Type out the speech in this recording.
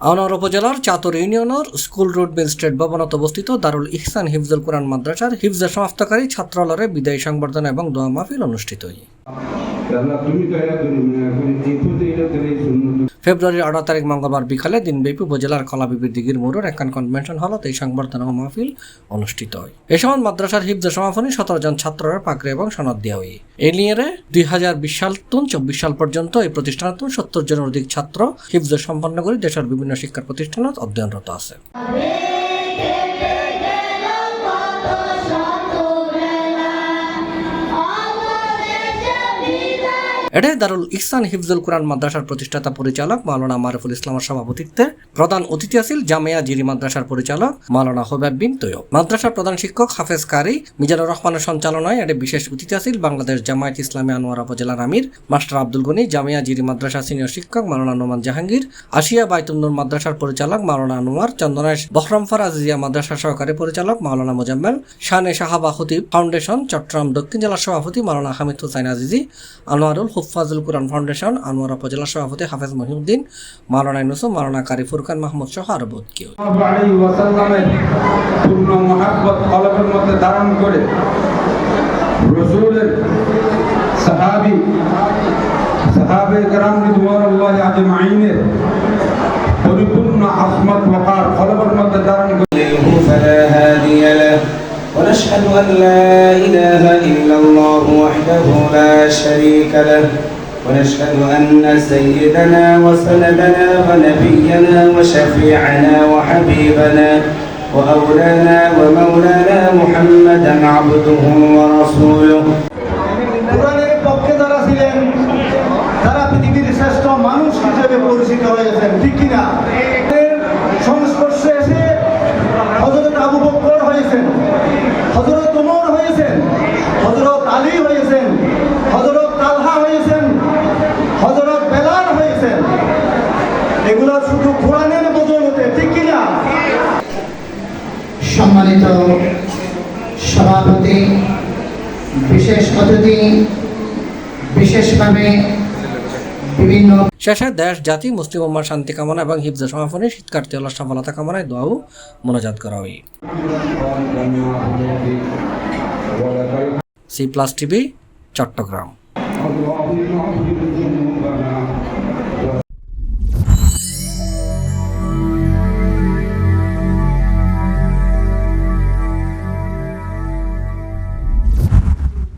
আনোয়ার উপজেলার চাতর ইউনিয়নের school road মিল state ভবনত অবস্থিত দারুল ইহসান হিফজুল কুরআন মাদ্রাসার হিফজের সমাপ্তকারী ছাত্রালয়ে বিদায়ী সংবর্ধনা এবং দোয়া মাহফিল অনুষ্ঠিত হয়। ফেব্রুয়ারির 18 তারিখ মঙ্গলবার বিকালে দিনব্যাপী উপজেলার কলাবিবির দিঘির মোড়ের একান কনভেনশন হলত এই সংবর্ধনা ও মাহফিল অনুষ্ঠিত হয়। এ সময় মাদ্রাসার হিফজের সমাপনী 17 জন ছাত্রের পাগড়ি এবং সনদ দেওয়া হয়। এই নিয়ে 2020 সাল থেকে 24 সাল পর্যন্ত এই প্রতিষ্ঠানত 70 জনের অধিক ছাত্র হিফজের সম্পন্ন করে দেশের বিভিন্ন শিক্ষা প্রতিষ্ঠানত অধ্যয়নরত আছে। এটাই দারুল ইহসান হিফজুল কুরআন মাদ্রাসার প্রতিষ্ঠাতা পরিচালক মাওলানা মারুফুল ইসলামের সভাপতিত্বে প্রধান অতিথি আছেন জামিয়া জিরি মাদ্রাসার পরিচালক মাওলানা হুবাব বিন তৈয়ব। মাদ্রাসার প্রধান শিক্ষক হাফেজ কারি মিজানুর রহমানের সঞ্চালনায় এটি বিশেষ অতিথি আছেন বাংলাদেশ জামায়াত ইসলামী আনোয়ারা উপজেলার আমির মাস্টার আব্দুল গনি, জামিয়া জিরি মাদ্রাসার সিনিয়র শিক্ষক মাওলানা নোমান জাহাঙ্গীর, আশিয়া বাইতুন নূর মাদ্রাসার পরিচালক মাওলানা আনোয়ার, চন্দনাইশ বহরমফার আজিজিয়া মাদ্রাসার সহকারী পরিচালক মাওলানা মোজাম্মেল, শানে সাহাবা খতিব ফাউন্ডেশন চট্টগ্রাম দক্ষিণ জেলার সভাপতি মাওলানা হামিদ হুসাইন আজিজি, আনোয়ারুল হুফাজুল কুরআন ফাউন্ডেশন আনোয়ারা উপজেলা সভাপতি হাফেজ মহিউদ্দিন, মাওলানা ইউনুস, মাওলানা কারি ফুরকান মাহমুদ সহ আরো বহুত কেউ। পূর্ণ মহব্বত কলবের মধ্যে ধারণ করে রাসূলের সাহাবে کرام রিদওয়ানুল্লাহি আজমাইনের পরিপূর্ণ আজমত ওয়াকার কলবের মধ্যে ধারণ করে ফালা হাদিয়া লাহ ونشهد أن لا إله إلا الله وحده لا شريك له ونشهد أن سيدنا وسندنا ونبينا وشفيعنا وحبيبنا وأولانا ومولانا محمدا عبده ورسوله কুরআনের পক্ষে যারা ছিলেন তারা পৃথিবীর শ্রেষ্ঠ মানুষ হিসেবে পরিচিত হয়েছেন, ঠিক কিনা? সংস্পর্শে এসে হযরত আবু বকর হয়েছেন, হযরত ওমর হয়েছেন, হযরত আলী হয়েছেন, হযরত তালহা হয়েছেন, হযরত বেলাল হয়েছেন। এগুলো শুধু কোরআনের বদৌলতে, ঠিক কিনা? সম্মানিত সভাপতি, বিশেষ অতিথি, বিশেষভাবে বিভিন্ন শেষে দেশ জাতি মুসলিম উম্মার শান্তি কামনা এবং হিফজের সমাপনী শিক্ষার্থী হল সফলতা কামনায় দোয়া ও মোনাজাত করা হয়। C+ TV Chittagong.